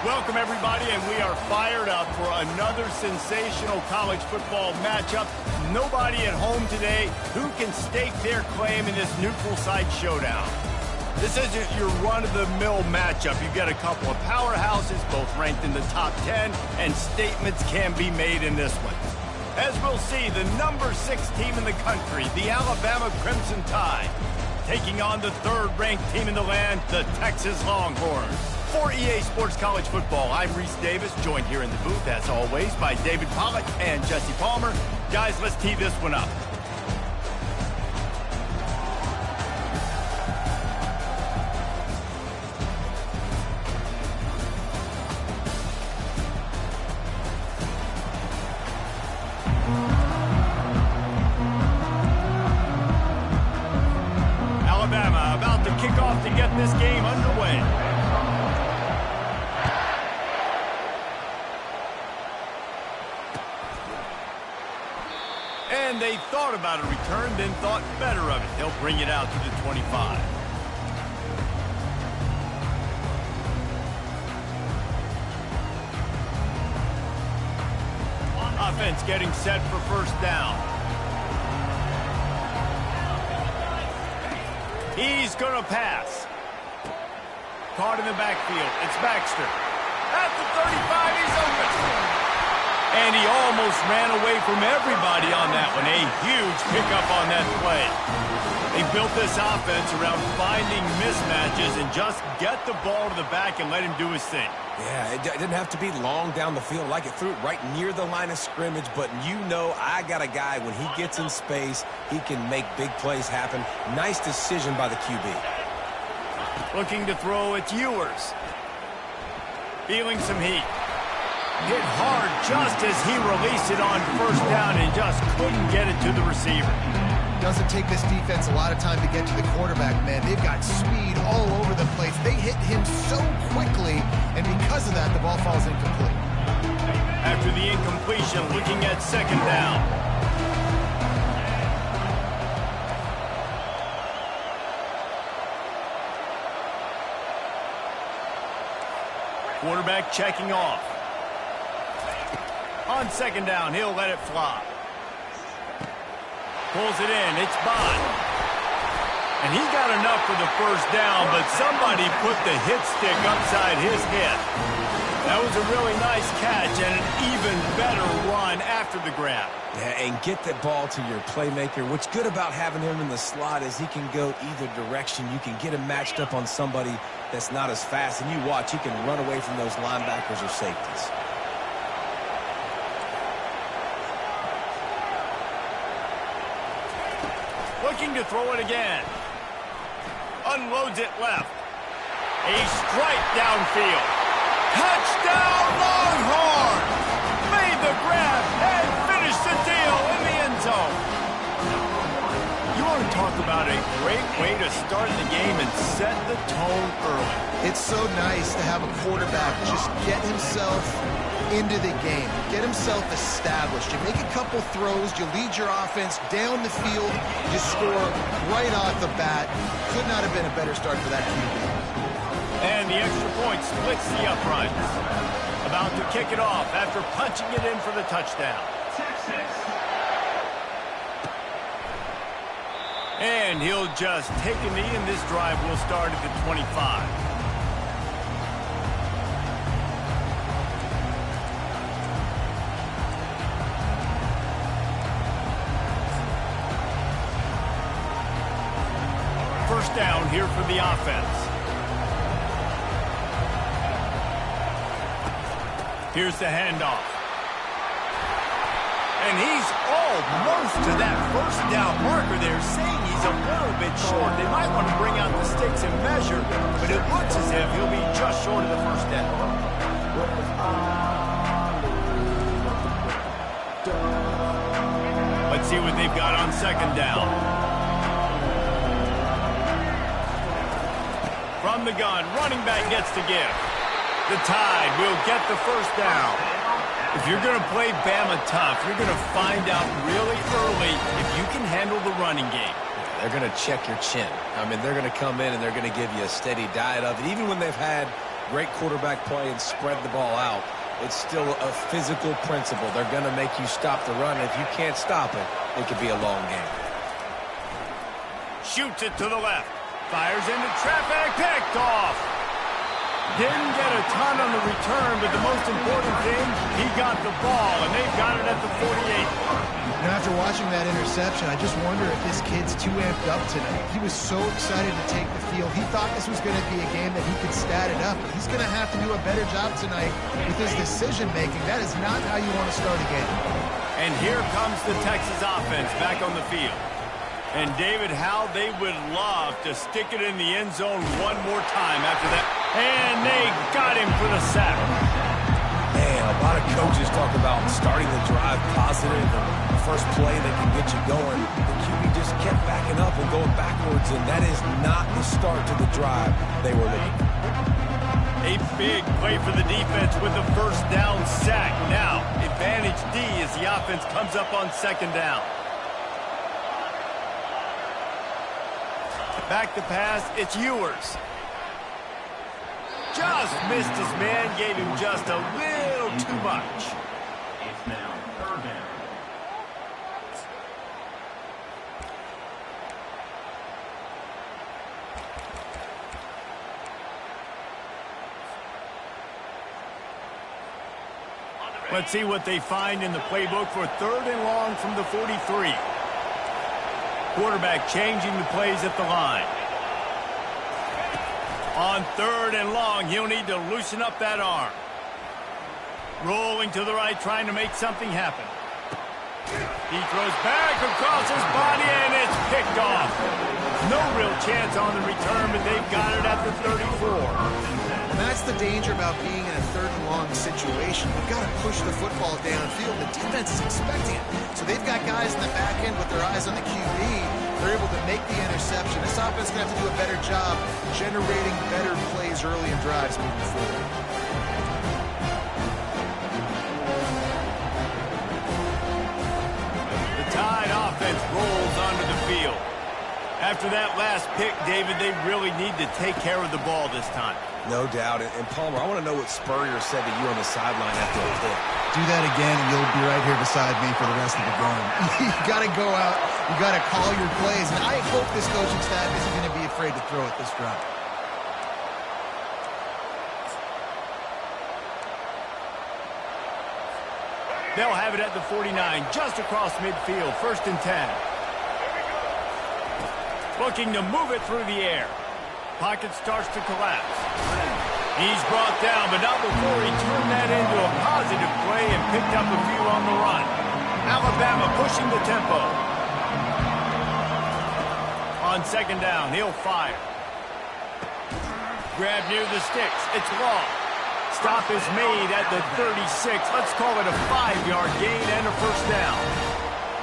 Welcome, everybody, and we are fired up for another sensational college football matchup. Nobody at home today who can stake their claim in this neutral site showdown. This isn't your run-of-the-mill matchup. You've got a couple of powerhouses, both ranked in the top 10, and statements can be made in this one. As we'll see, the number 6 team in the country, the Alabama Crimson Tide, taking on the third-ranked team in the land, the Texas Longhorns. For EA Sports College Football, I'm Reese Davis, joined here in the booth, as always, by David Pollack and Jesse Palmer. Guys, let's tee this one up. Alabama about to kick off to get this game underway. And they thought about a return, then thought better of it. They'll bring it out to the 25. Offense getting set for first down. He's going to pass. Caught in the backfield. It's Baxter. At the 35, he's open. And he almost ran away from everybody on that one. A huge pickup on that play. They built this offense around finding mismatches and just get the ball to the back and let him do his thing. Yeah, it didn't have to be long down the field. Like it threw it right near the line of scrimmage, but you know I got a guy, when he gets in space, he can make big plays happen. Nice decision by the QB. Looking to throw, it's Ewers. Feeling some heat. Hit hard just as he released it on first down and just couldn't get it to the receiver. Doesn't take this defense a lot of time to get to the quarterback, man. They've got speed all over the place. They hit him so quickly, and because of that, the ball falls incomplete. After the incompletion, looking at second down. Quarterback checking off. On second down, he'll let it fly. Pulls it in, it's Bond. And he got enough for the first down, but somebody put the hit stick upside his head. That was a really nice catch and an even better run after the grab. Yeah, and get the ball to your playmaker. What's good about having him in the slot is he can go either direction. You can get him matched up on somebody that's not as fast, and you watch, he can run away from those linebackers or safeties. Looking to throw it again. Unloads it left. A strike downfield. Touchdown Longhorn! Made the grab and finished the deal in the end zone. You want to talk about a great way to start the game and set the tone early. It's so nice to have a quarterback just get himself into the game, get himself established. You make a couple throws, you lead your offense down the field, you score right off the bat. Could not have been a better start for that QB. And the extra point splits the uprights. About to kick it off after punching it in for the touchdown. And he'll just take a knee, and this drive will start at the 25. First down here for the offense. Here's the handoff. And he's almost to that first down marker there, saying he's a little bit short. They might want to bring out the sticks and measure, but it looks as if he'll be just short of the first down. Let's see what they've got on second down. From the gun, running back gets to give. The Tide will get the first down. If you're going to play Bama tough, you're going to find out really early if you can handle the running game. They're going to check your chin. I mean, they're going to come in and they're going to give you a steady diet of it. Even when they've had great quarterback play and spread the ball out. It's still a physical principle. They're going to make you stop the run. If you can't stop it, it could be a long game. Shoots it to the left. Fires into traffic. Picked off. Didn't get a ton on the return, but the most important thing, he got the ball, and they've got it at the 48. You know, after watching that interception, I just wonder if this kid's too amped up tonight. He was so excited to take the field. He thought this was going to be a game that he could stat it up. But he's going to have to do a better job tonight with his decision-making. That is not how you want to start a game. And here comes the Texas offense back on the field. And David, how they would love to stick it in the end zone one more time after that. And they got him for the sack. Man, a lot of coaches talk about starting the drive positive and the first play that can get you going. The QB just kept backing up and going backwards, and that is not the start to the drive they were looking for. A big play for the defense with the first down sack. Now, advantage D as the offense comes up on second down. Back to pass, it's Ewers. Just missed his man, gave him just a little too much. It's now third down. Let's see what they find in the playbook for third and long from the 43. Quarterback changing the plays at the line. On third and long, he'll need to loosen up that arm. Rolling to the right, trying to make something happen. He throws back across his body, and it's picked off. No real chance on the return, but they've got it at the 34. And that's the danger about being in a third and long situation. You've got to push the football downfield. The defense is expecting it. So they've got guys in the back end with their eyes on the QB. They're able to make the interception. This offense is going to have to do a better job generating better plays early in drives moving forward. The Tide offense rolls onto the field. After that last pick, David, they really need to take care of the ball this time. No doubt. And Palmer, I want to know what Spurrier said to you on the sideline after the pick. Do that again, and you'll be right here beside me for the rest of the game. You got to go out. You got to call your plays. And I hope this coaching staff isn't going to be afraid to throw it this drive. They'll have it at the 49, just across midfield, 1st and 10. Looking to move it through the air. Pocket starts to collapse. He's brought down, but not before he turned that into a positive play and picked up a few on the run. Alabama pushing the tempo. On second down, he'll fire. Grab near the sticks. It's long. Stop is made at the 36. Let's call it a 5-yard gain and a first down.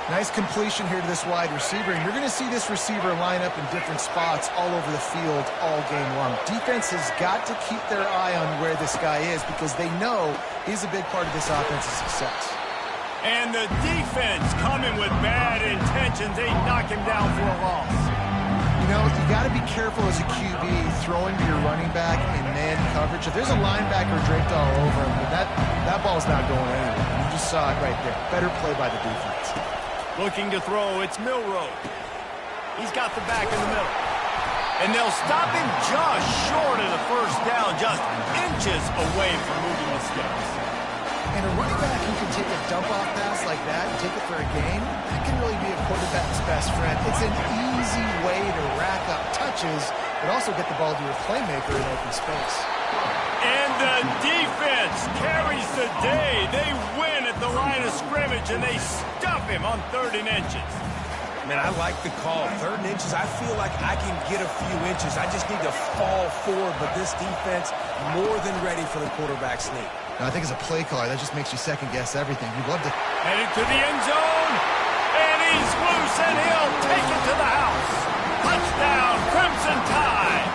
Nice completion here to this wide receiver, and you're going to see this receiver line up in different spots all over the field all game long. Defense has got to keep their eye on where this guy is because they know he's a big part of this offense's success. And the defense coming with bad intentions. They knock him down for a loss. You know, you got to be careful as a QB throwing to your running back in man coverage. If there's a linebacker draped all over him, that ball's not going anywhere. You just saw it right there. Better play by the defense. Looking to throw, it's Milroe. He's got the back in the middle. And they'll stop him just short of the first down, just inches away from moving the sticks. And a running back who can take a dump-off pass like that and take it for a gain, that can really be a quarterback's best friend. It's an easy way to rack up touches, but also get the ball to your playmaker in open space. And the defense carries the day. They win at the line of scrimmage, and they stuff him on 3rd and inches. Man, I like the call. 3rd and inches, I feel like I can get a few inches. I just need to fall forward, but this defense more than ready for the quarterback sneak. Now, I think as a play caller, that just makes you second-guess everything. You'd love to... Headed to the end zone, and he's loose, and he'll take it to the house. Touchdown, Crimson Tide.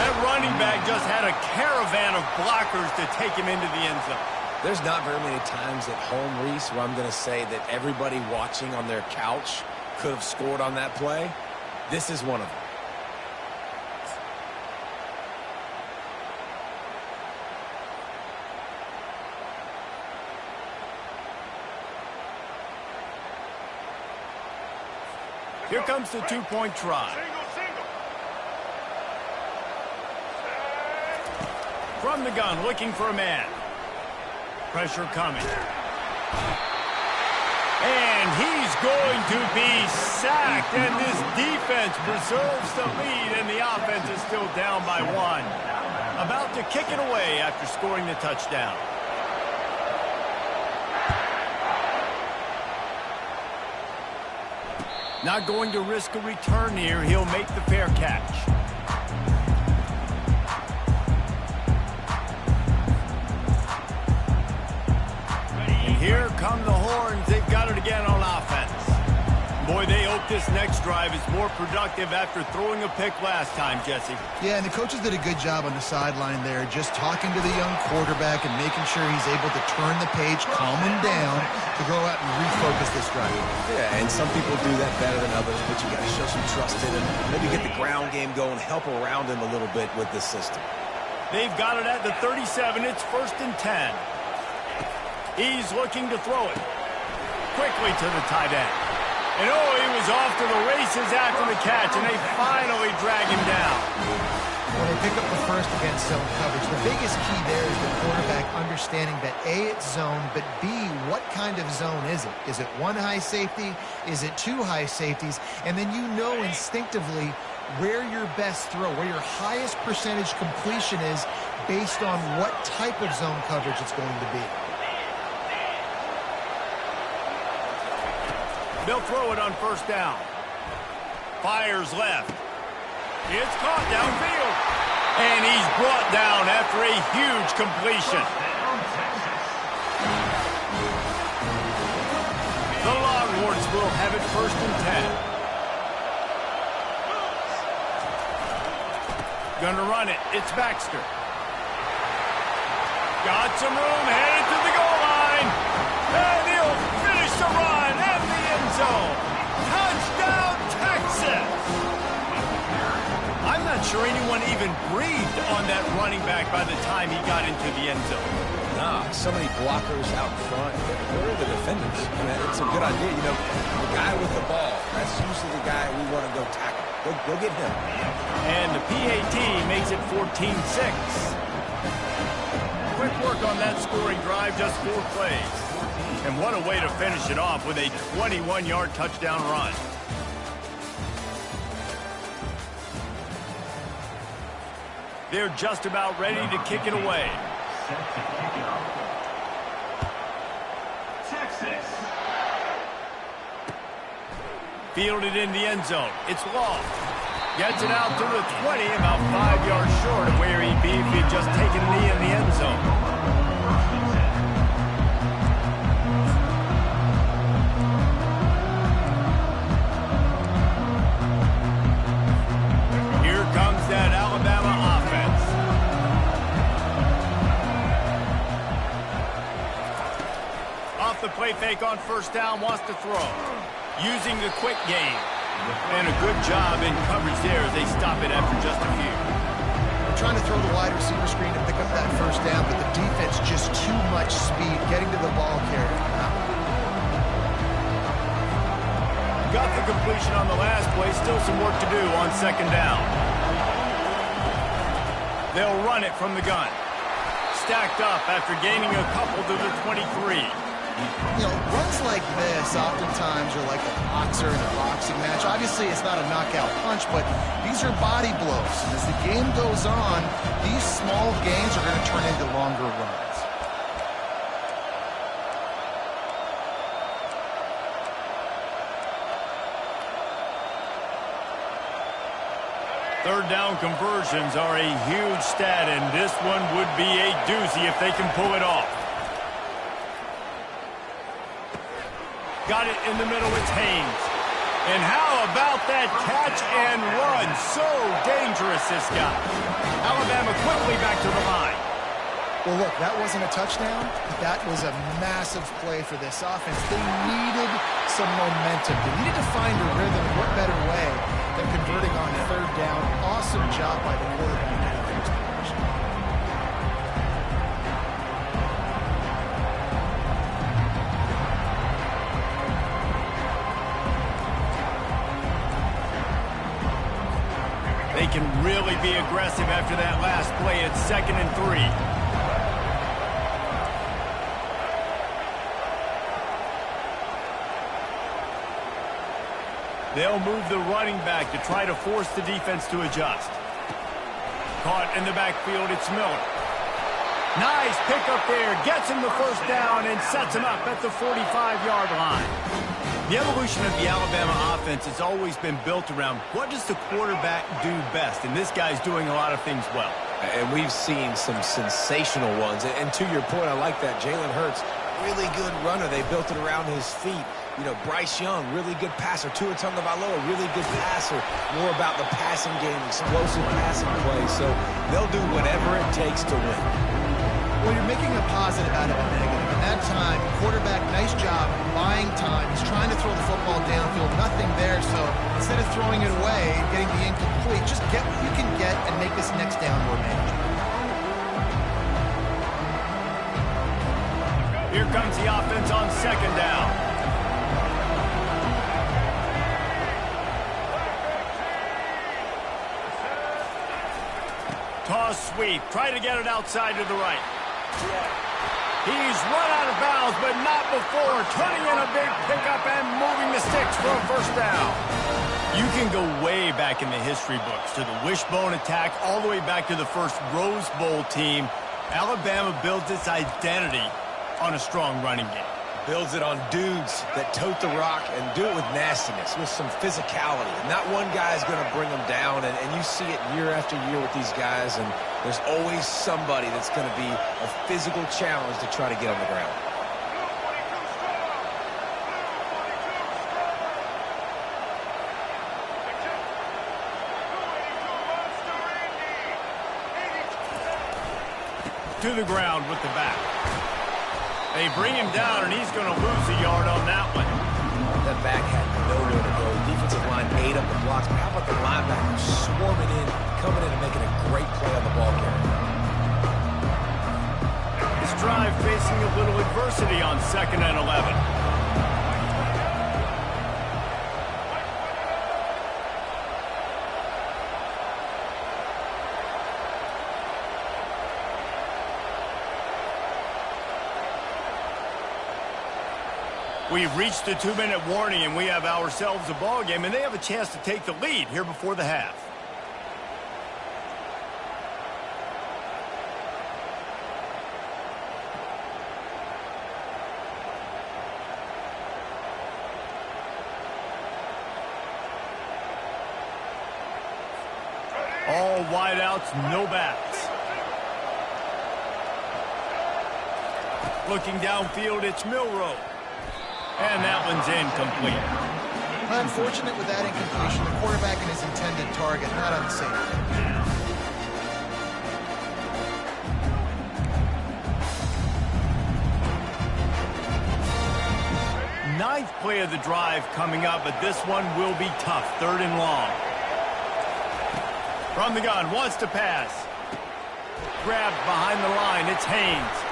That running back just had a caravan of blockers to take him into the end zone. There's not very many times at home, Reese, where I'm going to say that everybody watching on their couch could have scored on that play. This is one of them. Here comes the two-point try. From the gun, looking for a man. Pressure coming. And he's going to be sacked, and this defense preserves the lead, and the offense is still down by 1. About to kick it away after scoring the touchdown. Not going to risk a return here. He'll make the fair catch. And here come the horns. They've got it again on offense. Boy, they hope this next drive is more productive after throwing a pick last time, Jesse. Yeah, and the coaches did a good job on the sideline there, just talking to the young quarterback and making sure he's able to turn the page, calm him down, to go out and refocus this drive. Yeah, and some people do that better than others, but you got to show some trust in him. Maybe get the ground game going, help around him a little bit with this system. They've got it at the 37. It's 1st and 10. He's looking to throw it. Quickly to the tight end. And oh, he was off to the races after the catch, and they finally drag him down. When they pick up the first against zone coverage, the biggest key there is the quarterback understanding that A, it's zone, but B, what kind of zone is it? Is it one high safety? Is it two high safeties? And then you know instinctively where your best throw, where your highest percentage completion is based on what type of zone coverage it's going to be. They'll throw it on 1st down. Fires left. It's caught downfield. And he's brought down after a huge completion. The Longhorns will have it 1st and 10. Gonna run it. It's Baxter. Got some room, headed to the goal line. And he'll finish the run at the end zone. Touchdown, Texas! I'm not sure anyone even breathed on that running back by the time he got into the end zone. Nah, so many blockers out front. Where are the defenders? I mean, it's a good idea. You know, the guy with the ball, that's usually the guy we want to go tackle. Go get him. And the PAT makes it 14-6. Quick work on that scoring drive, just 4 plays. And what a way to finish it off with a 21-yard touchdown run. They're just about ready to kick it away. Texas. Fielded in the end zone. It's long. Gets it out to the 20, about 5 yards short of where he'd be if he'd just taken a knee in the end zone. The play fake on 1st down, wants to throw. Using the quick game. And a good job in coverage there as they stop it after just a few. They're trying to throw the wide receiver screen to pick up that 1st down, but the defense just too much speed getting to the ball carrier. Got the completion on the last play. Still some work to do on 2nd down. They'll run it from the gun. Stacked up after gaining a couple to the 23. You know, runs like this oftentimes are like a boxer in a boxing match. Obviously, it's not a knockout punch, but these are body blows. And as the game goes on, these small gains are going to turn into longer runs. Third down conversions are a huge stat, and this one would be a doozy if they can pull it off. Got it in the middle, it's Haynes. And how about that catch and run? So dangerous, this guy. Alabama quickly back to the line. Well, look, that wasn't a touchdown, but that was a massive play for this offense. They needed some momentum. They needed to find a rhythm. What better way than converting on 3rd down? Awesome job by the quarterback. They can really be aggressive after that last play. It's 2nd and 3. They'll move the running back to try to force the defense to adjust. Caught in the backfield, it's Miller. Nice pickup there. Gets him the first down and sets him up at the 45-yard line. The evolution of the Alabama offense has always been built around what does the quarterback do best, and this guy's doing a lot of things well. And we've seen some sensational ones. And to your point, I like that. Jalen Hurts, really good runner. They built it around his feet. You know, Bryce Young, really good passer. Tua Tagovailoa, really good passer. More about the passing game, explosive passing plays. So they'll do whatever it takes to win. Well, you're making a positive out of a negative. And that time, quarterback, nice job buying time. He's trying to throw the football downfield. Nothing there. So instead of throwing it away and getting the incomplete, just get what you can get and make this next down more manageable. Here comes the offense on 2nd down. Toss sweep. Try to get it outside to the right. He's run out of bounds, but not before. Turning in a big pickup and moving the sticks for a first down. You can go way back in the history books to the wishbone attack all the way back to the first Rose Bowl team. Alabama builds its identity on a strong running game. Builds it on dudes that tote the rock and do it with nastiness, with some physicality. And not one guy's going to bring them down. And you see it year after year with these guys. And there's always somebody that's going to be a physical challenge to try to get on the ground. To the ground with the back. They bring him down, and he's going to lose a yard on that one. That back had nowhere to go. The defensive line ate up the blocks. But how about the linebacker swarming in, coming in and making a great play on the ball carrier? This drive facing a little adversity on 2nd and 11. We've reached the 2-minute warning, and we have ourselves a ball game, and they have a chance to take the lead here before the half. All wideouts, no backs. Looking downfield, it's Milroe. And that one's incomplete. Unfortunate with that incompletion. The quarterback and his intended target not on the same page. Ninth play of the drive coming up, but this one will be tough. 3rd and long. From the gun, wants to pass. Grabbed behind the line, it's Haynes.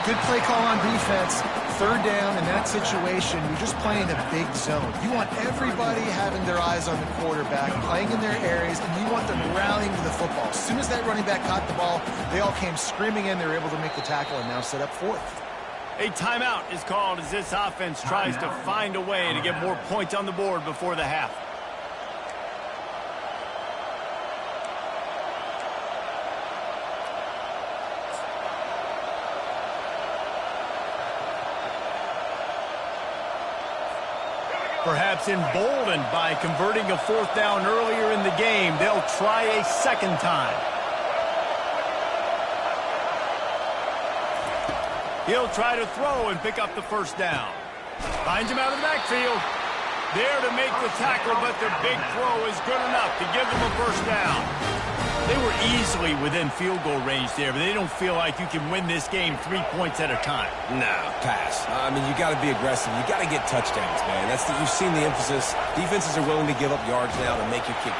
Good play call on defense. 3rd down in that situation, you're just playing a big zone. You want everybody having their eyes on the quarterback, playing in their areas, and you want them rallying to the football. As soon as that running back caught the ball, they all came screaming in. They were able to make the tackle and now set up 4th. A timeout is called as this offense tries to find a way to get more points on the board before the half. Perhaps emboldened by converting a 4th down earlier in the game, they'll try a 2nd time. He'll try to throw and pick up the first down. Finds him out of the backfield. There to make the tackle, but the big throw is good enough to give them a first down. They were easily within field goal range there, but they don't feel like you can win this game 3 points at a time. No, pass. I mean, you got to be aggressive. You got to get touchdowns, man. You've seen the emphasis. Defenses are willing to give up yards now to make you kick.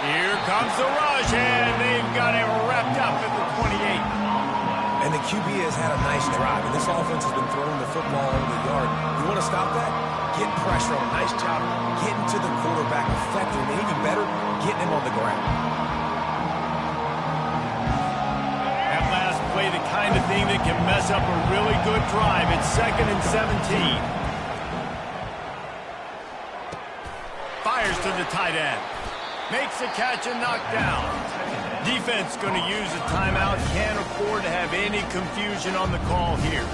Here comes the rush, and they've got it wrapped up at the 28. And the QB has had a nice drive, and this offense has been throwing the football over the yard. You want to stop that? Get pressure on. Nice job getting to the quarterback effectively. Even better, getting him on the ground. the kind of thing that can mess up a really good drive. It's 2nd and 17. Fires to the tight end. Makes the catch and knocked down. Defense going to use a timeout. Can't afford to have any confusion on the call here.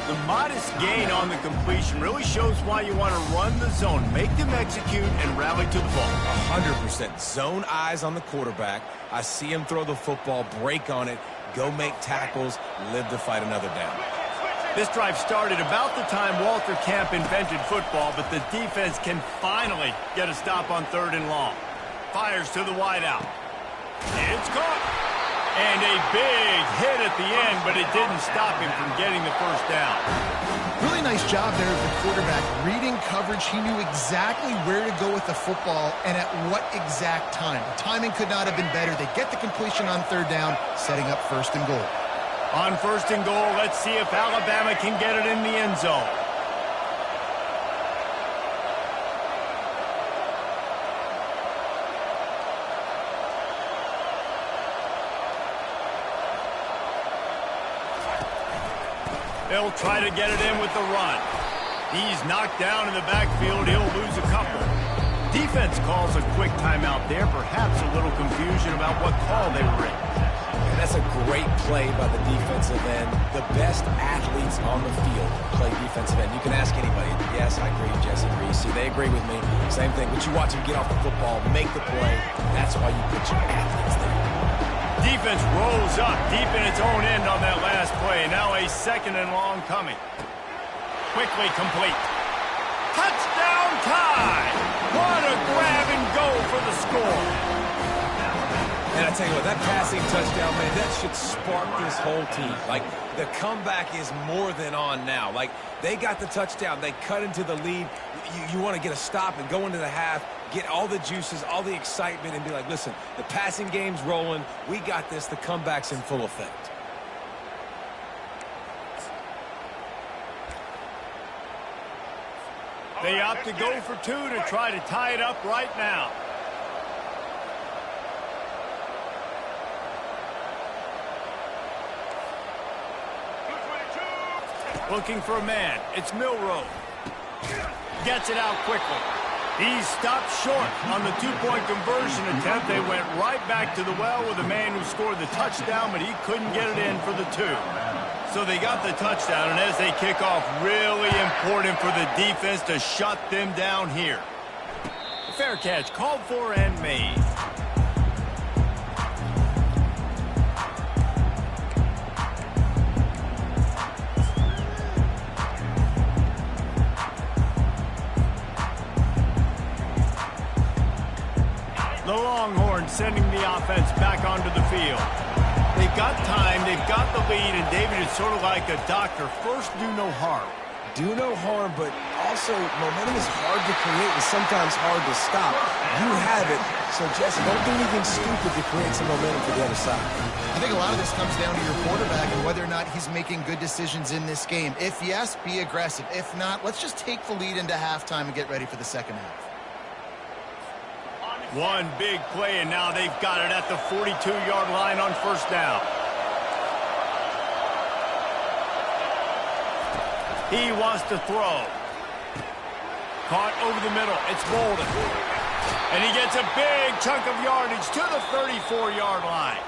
The modest gain on the completion really shows why you want to run the zone. Make them execute and rally to the ball. 100%. Zone eyes on the quarterback. I see him throw the football, break on it, go make tackles, live to fight another down. This drive started about the time Walter Camp invented football, but the defense can finally get a stop on 3rd and long. Fires to the wideout. It's caught. And a big hit at the end, but it didn't stop him from getting the first down. Really nice job there of the quarterback. Reading coverage, he knew exactly where to go with the football and at what exact time. The timing could not have been better. They get the completion on 3rd down, setting up 1st and goal. On 1st and goal, let's see if Alabama can get it in the end zone. They'll try to get it in with the run. He's knocked down in the backfield. He'll lose a couple. Defense calls a quick timeout there. Perhaps a little confusion about what call they were in. And that's a great play by the defensive end. The best athletes on the field play defensive end. You can ask anybody. Yes, I agree, Jesse agrees. See, they agree with me. Same thing. But you watch him get off the football, make the play. That's why you put your athletes there. Defense rolls up deep in its own end on that last play. Now a 2nd and long coming. Quickly complete. Touchdown tie! What a grab and go for the score. And I tell you what, that passing touchdown, man, that should spark this whole team. Like, the comeback is more than on now. Like, they got the touchdown. They cut into the lead. You want to get a stop and go into the half, get all the juices, all the excitement, and be like, listen, the passing game's rolling. We got this. The comeback's in full effect. They opt to go for 2 to try to tie it up right now. Looking for a man. It's Milroe. Gets it out quickly. He's stopped short on the 2-point conversion attempt. They went right back to the well with the man who scored the touchdown, but he couldn't get it in for the 2. So they got the touchdown, and as they kick off, really important for the defense to shut them down here. Fair catch called for and made. The Longhorns sending the offense back onto the field. They've got time, they've got the lead, and David is sort of like a doctor. First, do no harm. Do no harm, but also momentum is hard to create and sometimes hard to stop. You have it, so Jesse, don't do anything stupid to create some momentum for the other side. I think a lot of this comes down to your quarterback and whether or not he's making good decisions in this game. If yes, be aggressive. If not, let's just take the lead into halftime and get ready for the second half. One big play, and now they've got it at the 42-yard line on 1st down. He wants to throw. Caught over the middle. It's Bolden. And he gets a big chunk of yardage to the 34-yard line.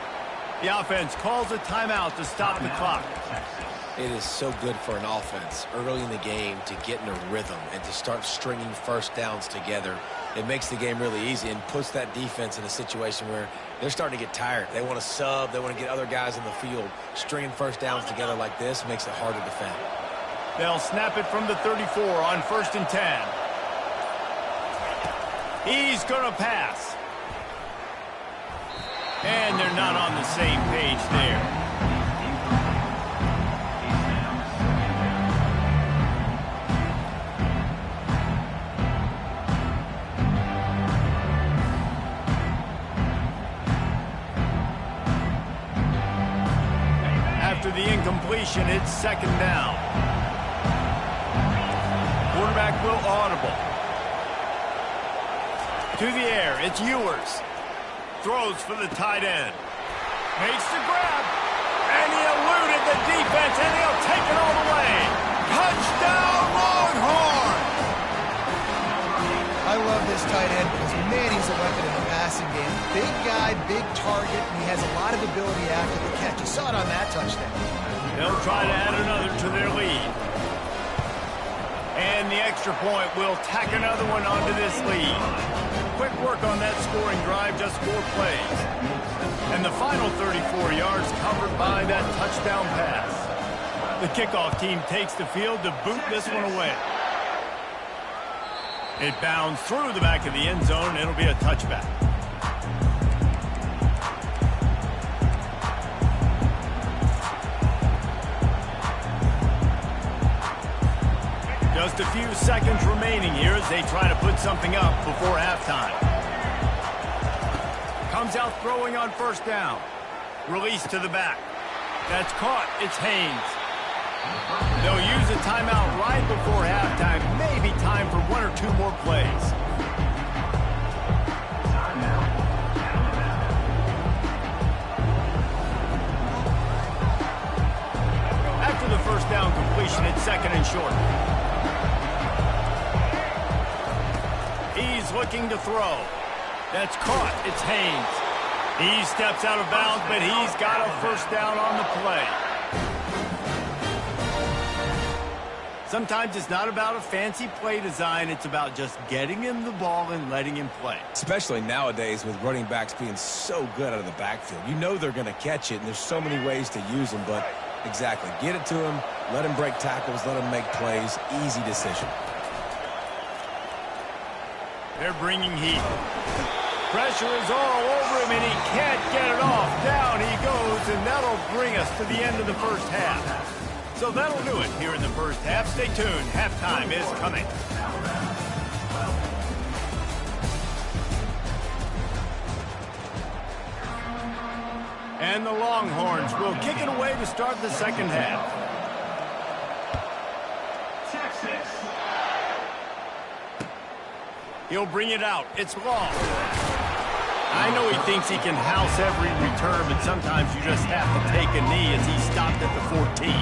The offense calls a timeout to stop the clock. It is so good for an offense early in the game to get in a rhythm and to start stringing first downs together. It makes the game really easy and puts that defense in a situation where they're starting to get tired. They want to sub. They want to get other guys in the field. Stringing first downs together like this makes it hard to defend. They'll snap it from the 34 on 1st and 10. He's going to pass. And they're not on the same page there. After the incompletion, it's 2nd down. Quarterback will audible. To the air, it's Ewers. Throws for the tight end. Makes the grab. And he the defense, and he'll take it all the way. Touchdown, Longhorn! I love this tight end because, man, he's a weapon in the passing game. Big guy, big target, and he has a lot of ability after the catch. You saw it on that touchdown. They'll try to add another to their lead. And the extra point will tack another one onto this lead. Quick work on that scoring drive, just 4 plays. And the final 34 yards covered by that touchdown pass. The kickoff team takes the field to boot this one away. It bounds through the back of the end zone. It'll be a touchback. Just a few seconds remaining here as they try to put something up before halftime. Comes out throwing on first down. Release to the back. That's caught. It's Haynes. They'll use a timeout right before halftime. Maybe time for 1 or 2 more plays. After the first down completion, it's 2nd and short. He's looking to throw. That's caught. It's Haynes. He steps out of bounds, but he's got a first down on the play. Sometimes it's not about a fancy play design. It's about just getting him the ball and letting him play. Especially nowadays with running backs being so good out of the backfield. You know they're going to catch it, and there's so many ways to use them. But exactly, get it to him, let him break tackles, let him make plays. Easy decision. They're bringing heat. Pressure is all over him, and he can't get it off. Down he goes, and that'll bring us to the end of the first half. So that'll do it here in the first half. Stay tuned. Halftime is coming. And the Longhorns will kick it away to start the second half. Texas. He'll bring it out. It's long. I know he thinks he can house every return, but sometimes you just have to take a knee as he stopped at the 14.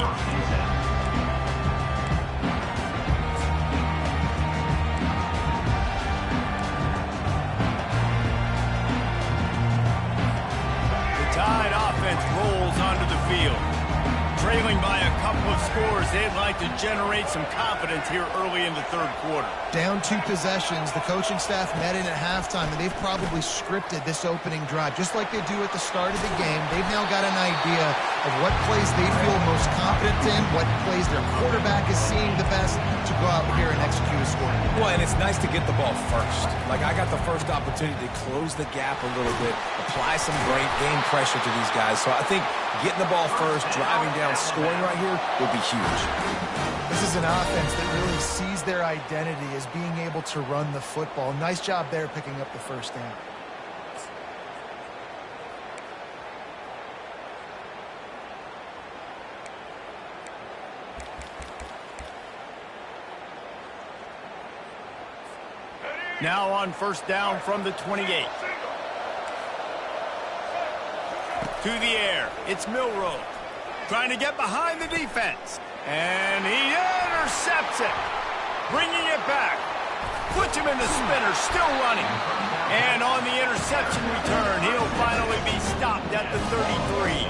The Tide offense rolls onto the field. Trailing by a couple of scores, they'd like to generate some confidence here early in the third quarter. Down 2 possessions, the coaching staff met in at halftime, and they've probably scripted this opening drive. Just like they do at the start of the game, they've now got an idea of what plays they feel most confident in, what plays their quarterback is seeing the best to go out here and execute a score. Well, and it's nice to get the ball first. Like, I got the first opportunity to close the gap a little bit, apply some great game pressure to these guys. So I think getting the ball first, driving down, scoring right here will be huge. This is an offense that really sees their identity as being able to run the football. Nice job there picking up the first down. Now on first down from the 28. To the air. It's Milroe. Trying to get behind the defense. And he intercepts it. Bringing it back. Puts him in the spinner. Still running. And on the interception return, he'll finally be stopped at the 33.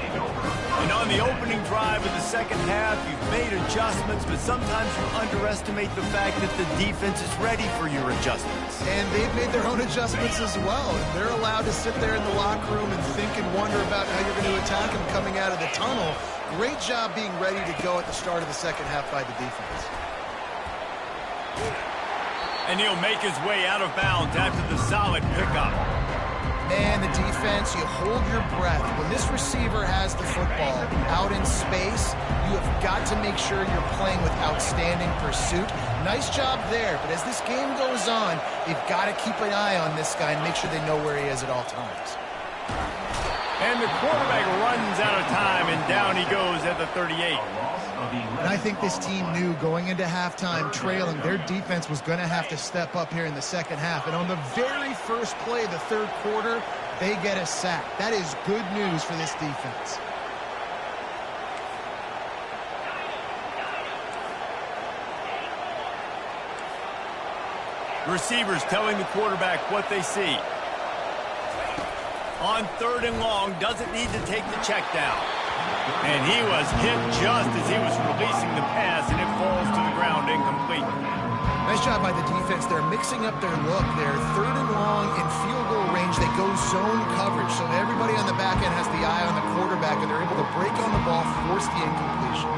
And on the opening drive of the second half, you've made adjustments, but sometimes you underestimate the fact that the defense is ready for your adjustments. And they've made their own adjustments as well. They're allowed to sit there in the locker room and think and wonder about how you're going to attack them coming out of the tunnel. Great job being ready to go at the start of the second half by the defense. And he'll make his way out of bounds after the solid pickup. Man, the defense, you hold your breath. When this receiver has the football out in space, you have got to make sure you're playing with outstanding pursuit. Nice job there, but as this game goes on, they've got to keep an eye on this guy and make sure they know where he is at all times. And the quarterback runs out of time, and down he goes at the 38. And I think this team knew going into halftime trailing, their defense was going to have to step up here in the second half. And on the very first play of the third quarter, they get a sack. That is good news for this defense. Receivers telling the quarterback what they see. On 3rd and long, doesn't need to take the check down. And he was hit just as he was releasing the pass, and it falls to the ground incomplete. Nice job by the defense. They're mixing up their look. They're 3rd and long in field goal range. They go zone coverage, so everybody on the back end has the eye on the quarterback, and they're able to break on the ball, force the incompletion.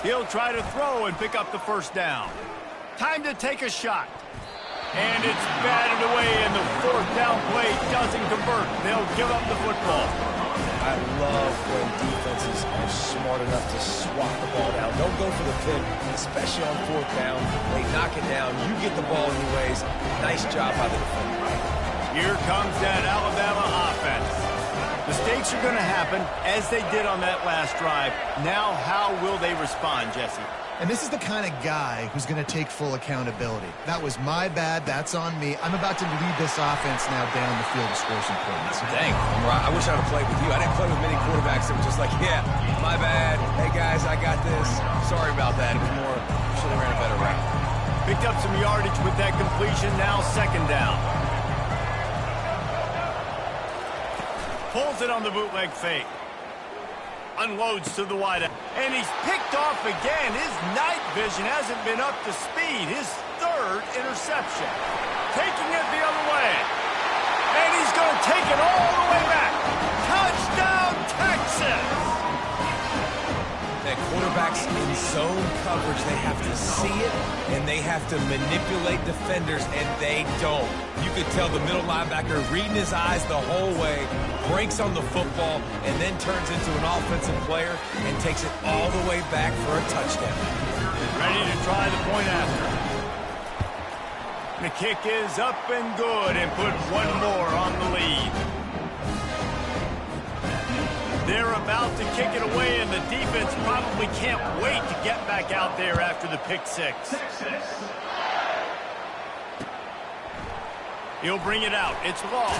He'll try to throw and pick up the 1st down. Time to take a shot. And it's batted away, and the 4th down play doesn't convert. They'll give up the football. I love when defenses are smart enough to swat the ball down. Don't go for the pick, especially on 4th down. They knock it down. You get the ball anyways. Nice job by the defender. Here comes that Alabama offense. Mistakes are going to happen, as they did on that last drive. Now, how will they respond, Jesse? And this is the kind of guy who's going to take full accountability. That was my bad. That's on me. I'm about to lead this offense now down the field to score some points. Dang, I wish I would have played with you. I didn't play with many quarterbacks that were just like, yeah, my bad. Hey, guys, I got this. Sorry about that. It was more, should have ran a better route. Picked up some yardage with that completion. Now 2nd down. Pulls it on the bootleg fake. Unloads to the wideout. And he's picked off again. His night vision hasn't been up to speed. His 3rd interception. Taking it the other way. And he's going to take it all the way back. Touchdown, Texas! That quarterbacks in zone coverage, they have to see it, and they have to manipulate defenders, and they don't. You could tell the middle linebacker reading his eyes the whole way, breaks on the football, and then turns into an offensive player and takes it all the way back for a touchdown. Ready to try the point after. The kick is up and good, and put one more on the lead. They're about to kick it away, and the defense probably can't wait to get back out there after the pick 6. He'll bring it out. It's long.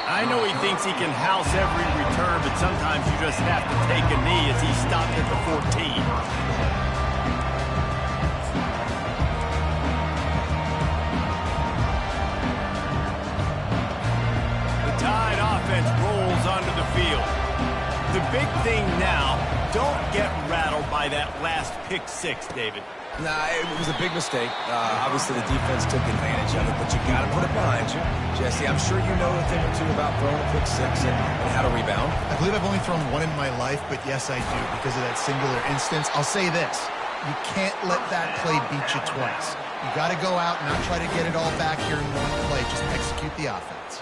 I know he thinks he can house every return, but sometimes you just have to take a knee as he stopped at the 14. Rolls onto the field. The big thing now, don't get rattled by that last pick 6, David. Nah, it was a big mistake. Obviously, the defense took advantage of it, but you got to put it behind you. Jesse, I'm sure you know a thing or two about throwing a pick 6 and how to rebound. I believe I've only thrown one in my life, but yes, I do, because of that singular instance. I'll say this. You can't let that play beat you twice. You got to go out and not try to get it all back here in one play. Just execute the offense.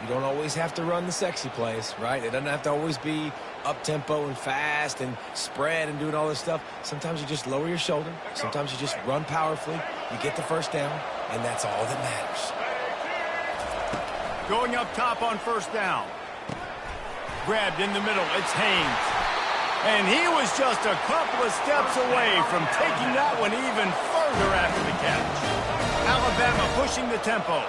You don't always have to run the sexy plays, right? It doesn't have to always be up-tempo and fast and spread and doing all this stuff. Sometimes you just lower your shoulder. Sometimes you just run powerfully. You get the 1st down, and that's all that matters. Going up top on 1st down. Grabbed in the middle. It's Haynes. And he was just a couple of steps away from taking that one even further after the catch. Alabama pushing the tempo.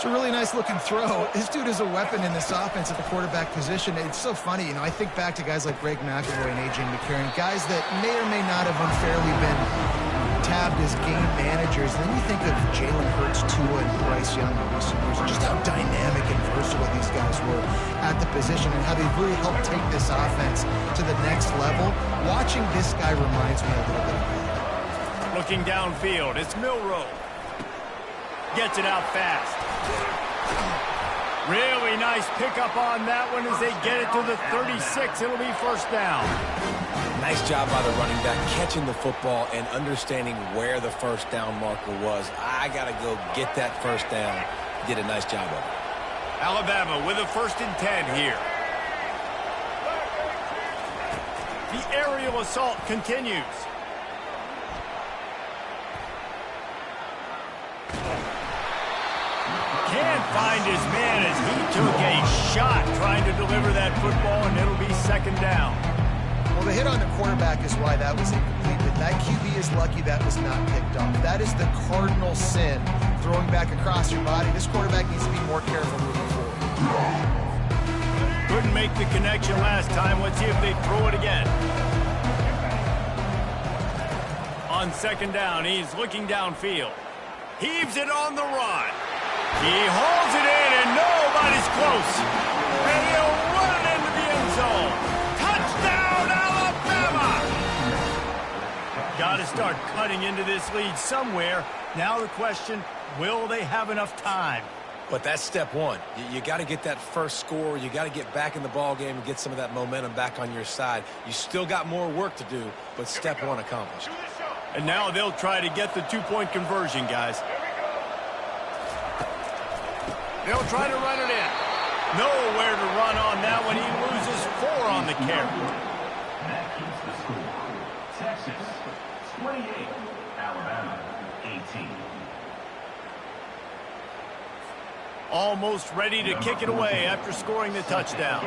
It's a really nice-looking throw. This dude is a weapon in this offense at the quarterback position. It's so funny. You know, I think back to guys like Greg McElroy and A.J. McCarron, guys that may or may not have unfairly been tabbed as game managers. And then you think of Jalen Hurts, Tua, and Bryce Young in recent years, and just how dynamic and versatile these guys were at the position and how they really helped take this offense to the next level. Watching this guy reminds me a little bit of that. Looking downfield, it's Milroe. Gets it out fast. Really nice pickup on that one as they get it to the 36. It'll be 1st down. Nice job by the running back catching the football and understanding where the 1st down marker was. I got to go get that 1st down. Did a nice job of it. Alabama with a 1st and 10 here. The aerial assault continues. Can't find his man as he took a shot trying to deliver that football, and it'll be second down. Well, the hit on the quarterback is why that was incomplete, but that QB is lucky that was not picked up. That is the cardinal sin, throwing back across your body. This quarterback needs to be more careful moving forward. Couldn't make the connection last time. Let's see if they throw it again. On second down, he's looking downfield. Heaves it on the run. He hauls it in, and nobody's close. And he'll run it into the end zone. Touchdown, Alabama! Got to start cutting into this lead somewhere. Now the question, will they have enough time? But that's step one. You got to get that first score. You got to get back in the ball game and get some of that momentum back on your side. You still got more work to do, but step one accomplished. And now they'll try to get the two-point conversion, guys. They'll try to run it in. Nowhere to run on that one. He loses 4 on the carry. That keeps the score. Texas 28, Alabama 18. Almost ready to kick it away after scoring the touchdown.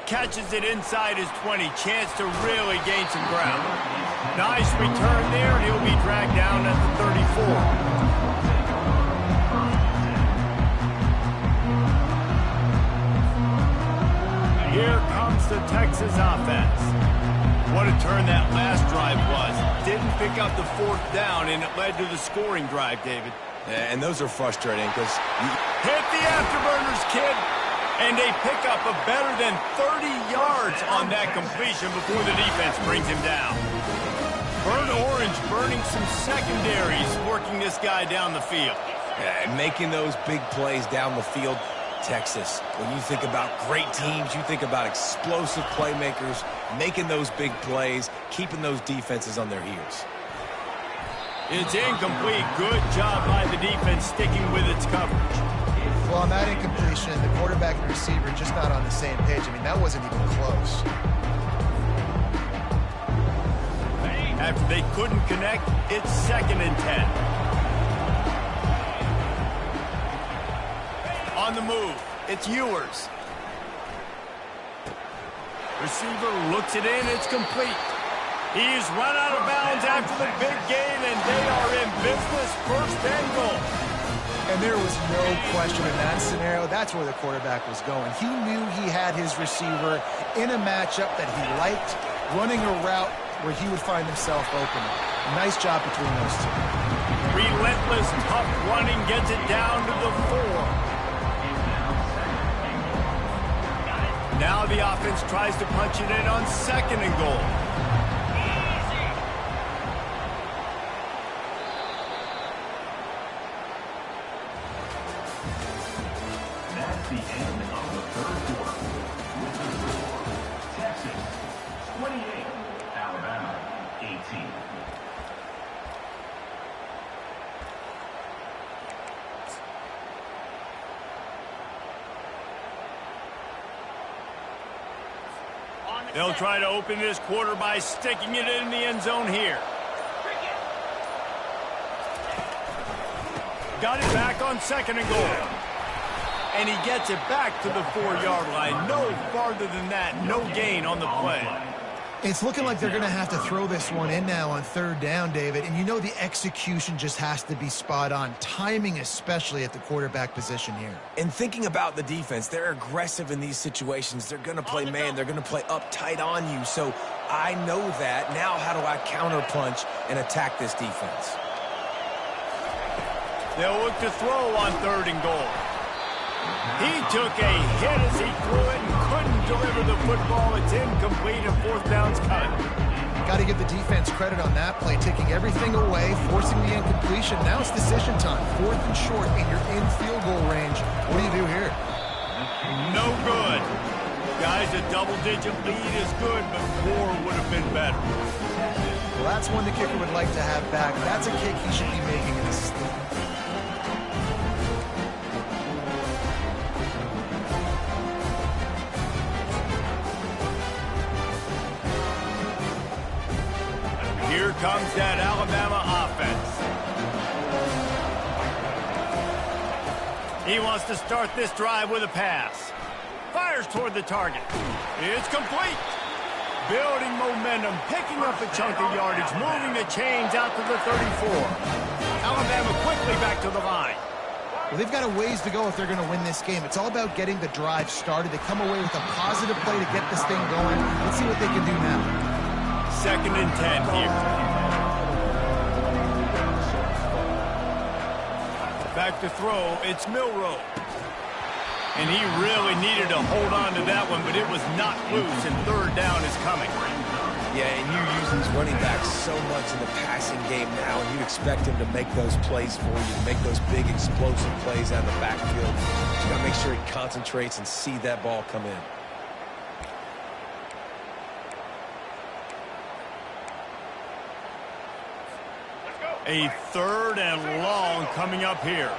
Catches it inside his 20. Chance to really gain some ground. Nice return there, and he'll be dragged down at the 34. Here comes the Texas offense. What a turn that last drive was. Didn't pick up the 4th down, and it led to the scoring drive, David. Yeah, and those are frustrating because hit the afterburners, kid. And they pick up a better than 30 yards on that completion before the defense brings him down. Burnt Orange burning some secondaries, working this guy down the field. Yeah, making those big plays down the field. Texas, when you think about great teams, you think about explosive playmakers, making those big plays, keeping those defenses on their heels. It's incomplete. Good job by the defense sticking with its coverage. Well, on that incompletion, the quarterback and receiver just not on the same page. I mean, that wasn't even close. After they couldn't connect, it's 2nd and 10. On the move, it's Ewers. Receiver looks it in, it's complete. He's run out of bounds after the big gain, and they are in business, 1st and goal. And there was no question in that scenario. That's where the quarterback was going. He knew he had his receiver in a matchup that he liked, running a route where he would find himself open. Nice job between those two. Relentless, tough running gets it down to the 4. Now the offense tries to punch it in on 2nd and goal. That's the end of the 3rd quarter. With the score, Texas 28, Alabama 18. They'll try to open this quarter by sticking it in the end zone here. Got it back on 2nd and goal. And he gets it back to the 4-yard line. No farther than that. No gain on the play. It's looking like they're going to have to throw this one in now on 3rd down, David. And you know the execution just has to be spot on. Timing especially at the quarterback position here. And thinking about the defense, they're aggressive in these situations. They're going to play man. They're going to play up tight on you. So I know that. Now how do I counterpunch and attack this defense? They'll look to throw on 3rd and goal. He took a hit as he threw it and couldn't deliver the football. It's incomplete and 4th down's cut. Got to give the defense credit on that play, taking everything away, forcing the incompletion. Now it's decision time. 4th and short, and you're in field goal range. What do you do here? No good. Guys, a double-digit lead is good, but 4 would have been better. Well, that's one the kicker would like to have back. That's a kick he should be making in this. comes that Alabama offense. He wants to start this drive with a pass. Fires toward the target. It's complete. Building momentum, picking up a chunk of yardage, moving the chains out to the 34. Alabama quickly back to the line. Well, they've got a ways to go if they're going to win this game. It's all about getting the drive started. They come away with a positive play to get this thing going. Let's see what they can do now. 2nd and 10 here. Back to throw, it's Milroe. And he really needed to hold on to that one, but it was not loose, and 3rd down is coming. Yeah, and you use these running backs so much in the passing game now, and you expect him to make those plays for you, to make those big explosive plays out of the backfield. You got to make sure he concentrates and see that ball come in. A 3rd and long coming up here.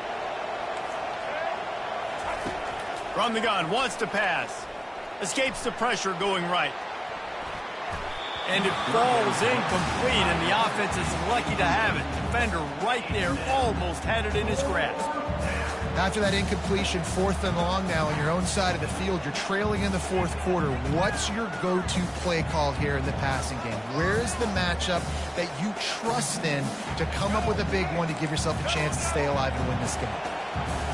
From the gun, wants to pass. Escapes the pressure going right. And it falls incomplete, and the offense is lucky to have it. Defender right there almost had it in his grasp. After that incompletion, 4th and long now on your own side of the field, you're trailing in the 4th quarter. What's your go-to play call here in the passing game? Where is the matchup that you trust in to come up with a big one to give yourself a chance to stay alive and win this game?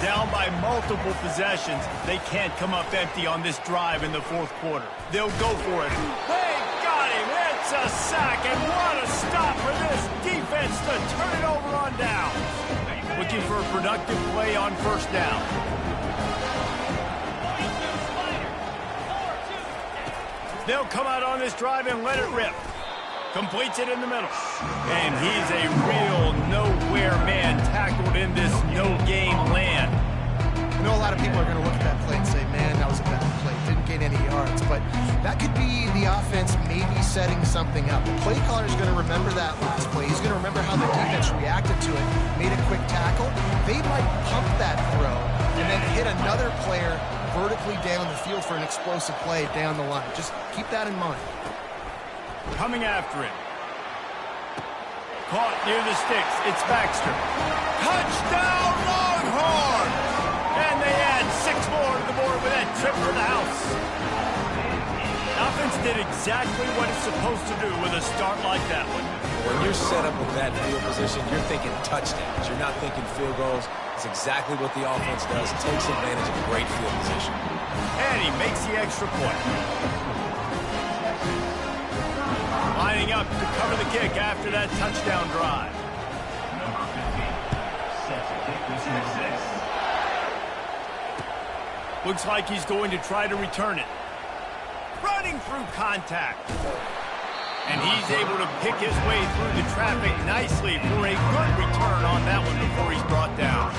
Down by multiple possessions, they can't come up empty on this drive in the 4th quarter. They'll go for it. They got him. It's a sack, and what a stop for this defense to turn it over on down. Looking for a productive play on 1st down. They'll come out on this drive and let it rip. Completes it in the middle. And he's a real nowhere man tackled in this no-game land. I know a lot of people are going to look at that play and say, man, that was a bad play. Didn't gain any yards. But that could be the offense maybe setting something up. The play caller is going to remember that last play. He's going to remember how the defense reacted to it, made a quick tackle. They might pump that throw and then hit another player vertically down the field for an explosive play down the line. Just keep that in mind. Coming after him. Caught near the sticks. It's Baxter. Touchdown, Longhorns! And they add 6 more to the board with that trip for the house. Offense did exactly what it's supposed to do with a start like that one. When you're set up with that field position, you're thinking touchdowns. You're not thinking field goals. It's exactly what the offense does. Takes advantage of a great field position. And he makes the extra point. Lining up to cover the kick after that touchdown drive. Number 15, set to kick this in 6. Looks like he's going to try to return it. Running through contact. And he's able to pick his way through the traffic nicely for a good return on that one before he's brought down.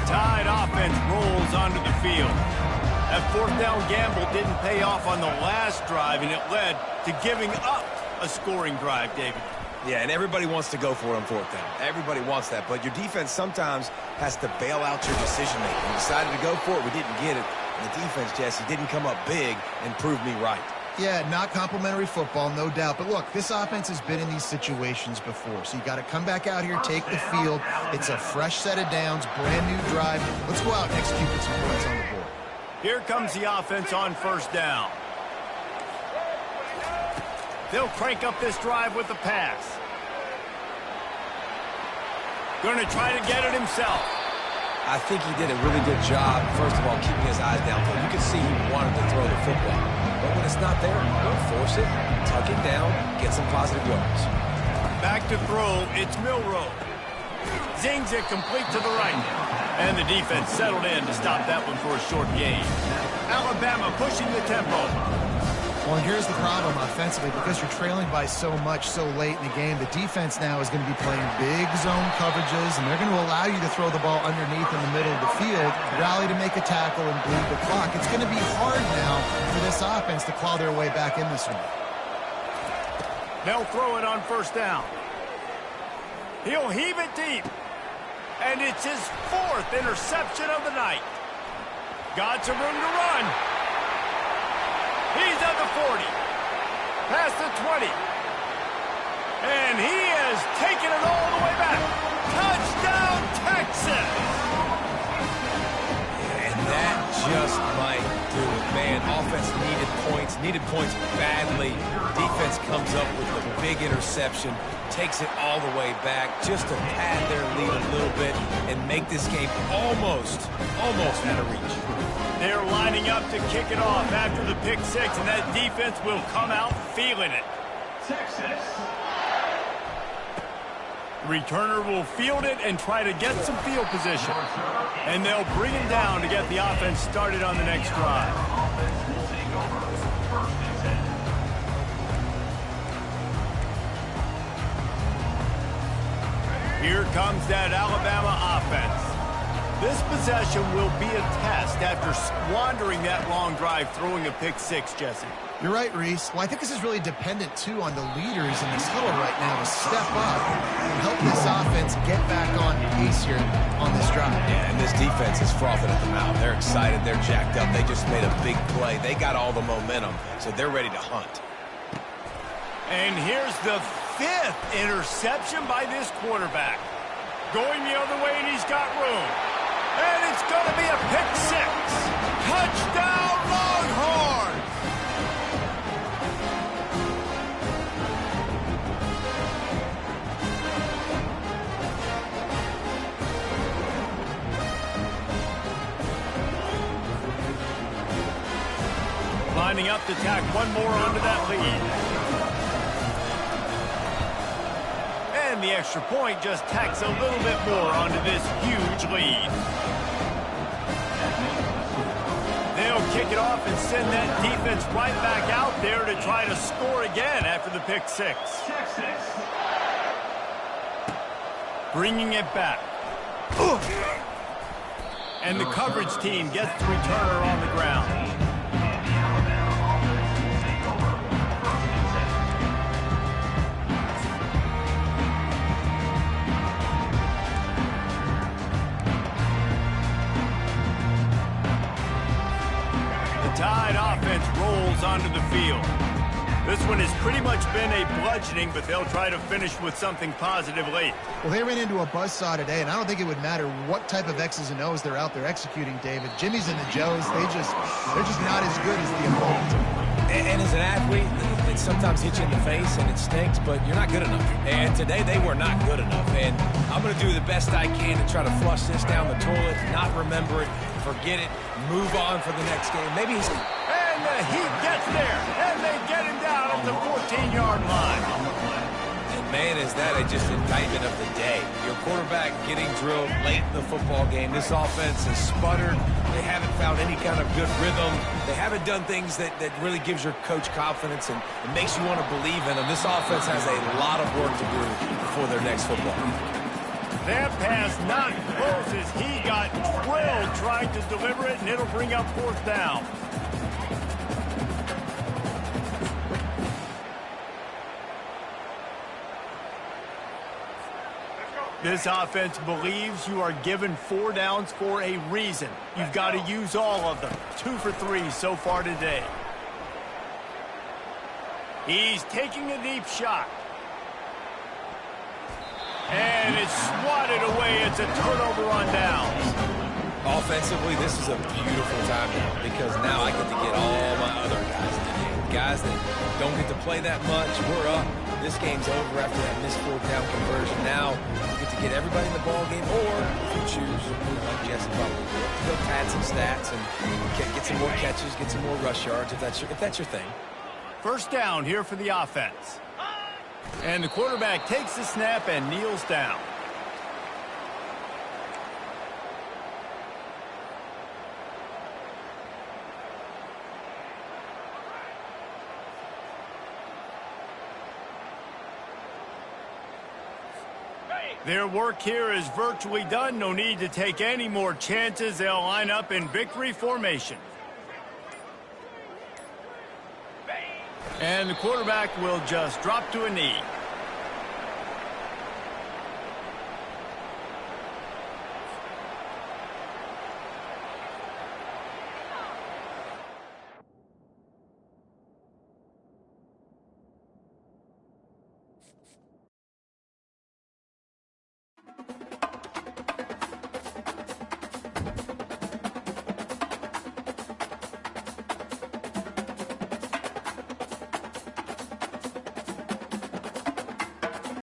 Tide offense rolls onto the field. That 4th down gamble didn't pay off on the last drive, and it led to giving up a scoring drive, David. Yeah, and everybody wants to go for it on 4th down. Everybody wants that, but your defense sometimes has to bail out your decision-making. We decided to go for it. We didn't get it. And the defense, Jesse, didn't come up big and prove me right. Yeah, not complimentary football, no doubt. But look, this offense has been in these situations before. So you got to come back out here, take the field. It's a fresh set of downs, brand new drive. Let's go out and execute with some points on the board. Here comes the offense on 1st down. They'll crank up this drive with the pass. Going to try to get it himself. I think he did a really good job, first of all, keeping his eyes downfield. You can see he wanted to throw the football. But when it's not there, don't force it. Tuck it down, get some positive yards. Back to throw, it's Milroe. Zings it complete to the right. And the defense settled in to stop that one for a short gain. Alabama pushing the tempo. Well, and here's the problem offensively. Because you're trailing by so much so late in the game, the defense now is going to be playing big zone coverages, and they're going to allow you to throw the ball underneath in the middle of the field, rally to make a tackle, and bleed the clock. It's going to be hard now for this offense to claw their way back in this one. They'll throw it on 1st down. He'll heave it deep. And it's his 4th interception of the night. Got some room to run. He's at the 40. Past the 20. And he has taken it all the way back. Touchdown, Texas! And that just might do it. Man, offense needed points badly. Defense comes up with a big interception, takes it all the way back just to pad their lead a little bit and make this game almost out of reach. They're lining up to kick it off after the pick 6, and that defense will come out feeling it. Texas. Returner will field it and try to get some field position. And they'll bring him down to get the offense started on the next drive. Offense will take over. 1st and 10. Here comes that Alabama offense. This possession will be a test after squandering that long drive throwing a pick 6, Jesse. You're right, Reese. Well, I think this is really dependent, too, on the leaders in this huddle right now to step up and help this offense get back on pace here on this drive. Yeah, and this defense is frothing at the mouth. They're excited. They're jacked up. They just made a big play. They got all the momentum, so they're ready to hunt. And here's the 5th interception by this quarterback. Going the other way, and he's got room. And it's going to be a pick 6. Touchdown, Longhorns! Lining up to tack one more onto that lead. And the extra point just tacks a little bit more onto this huge lead. They'll kick it off and send that defense right back out there to try to score again after the pick 6. Texas. Bringing it back. And the coverage team gets the returner on the ground. Tide offense rolls onto the field. This one has pretty much been a bludgeoning, but they'll try to finish with something positive late. Well, they ran into a buzzsaw today, and I don't think it would matter what type of X's and O's they're out there executing, David. Jimmy's and the Joes, they're just not as good as the opponent. And as an athlete, it sometimes hits you in the face and it stinks, but you're not good enough. And today they were not good enough. And I'm going to do the best I can to try to flush this down the toilet, not remember it, forget it, move on for the next game. Maybe he's... And the Heat gets there, and they get him down at the 14-yard line. And man, is that just indictment of the day. Your quarterback getting drilled late in the football game. This offense has sputtered. They haven't found any kind of good rhythm. They haven't done things that really gives your coach confidence and it makes you want to believe in them. This offense has a lot of work to do before their next football game. That pass not close as he got drilled trying to deliver it, and it'll bring up 4th down. This offense believes you are given 4 downs for a reason. You've got to use all of them. 2 for 3 so far today. He's taking a deep shot. And it's swatted away. It's a turnover on downs. Offensively, this is a beautiful time now because now I get to get all my other guys in the game. Guys that don't get to play that much, we're up. This game's over after that missed 4th down conversion. Now you get to get everybody in the ball game, or if you choose, like Jesse probably did, to go pad some stats and get some more catches, get some more rush yards if that's your thing. 1st down here for the offense. And the quarterback takes the snap and kneels down. Their work here is virtually done. No need to take any more chances. They'll line up in victory formation. And the quarterback will just drop to a knee.